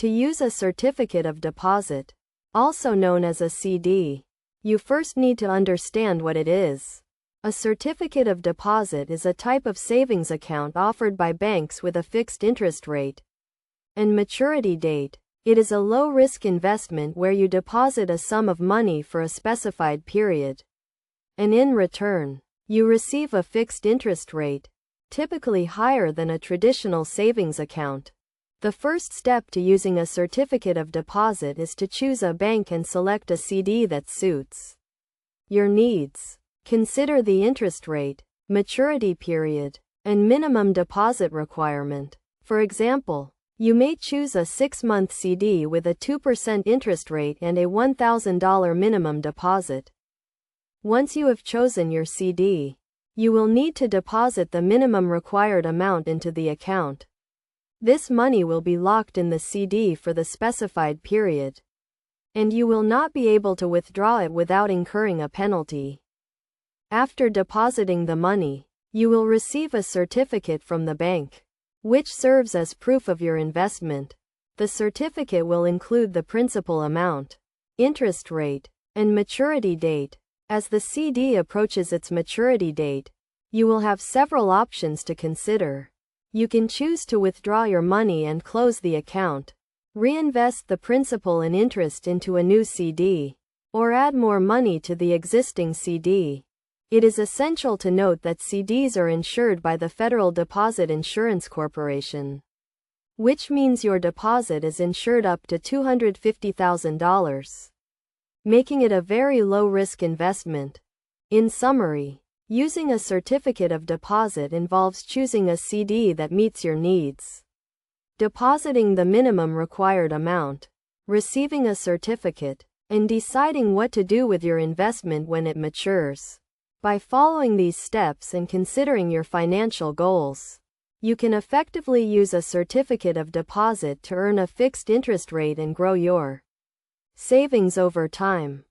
To use a certificate of deposit, also known as a CD, you first need to understand what it is. A certificate of deposit is a type of savings account offered by banks with a fixed interest rate and maturity date. It is a low-risk investment where you deposit a sum of money for a specified period, and in return, you receive a fixed interest rate, typically higher than a traditional savings account. The first step to using a certificate of deposit is to choose a bank and select a CD that suits your needs. Consider the interest rate, maturity period, and minimum deposit requirement. For example, you may choose a 6-month CD with a 2% interest rate and a $1,000 minimum deposit. Once you have chosen your CD, you will need to deposit the minimum required amount into the account. This money will be locked in the CD for the specified period, and you will not be able to withdraw it without incurring a penalty. After depositing the money, you will receive a certificate from the bank, which serves as proof of your investment. The certificate will include the principal amount, interest rate, and maturity date. As the CD approaches its maturity date, you will have several options to consider. You can choose to withdraw your money and close the account, reinvest the principal and interest into a new CD, or add more money to the existing CD. It is essential to note that CDs are insured by the Federal Deposit Insurance Corporation, which means your deposit is insured up to $250,000, making it a very low-risk investment. In summary, using a certificate of deposit involves choosing a CD that meets your needs, depositing the minimum required amount, receiving a certificate, and deciding what to do with your investment when it matures. By following these steps and considering your financial goals, you can effectively use a certificate of deposit to earn a fixed interest rate and grow your savings over time.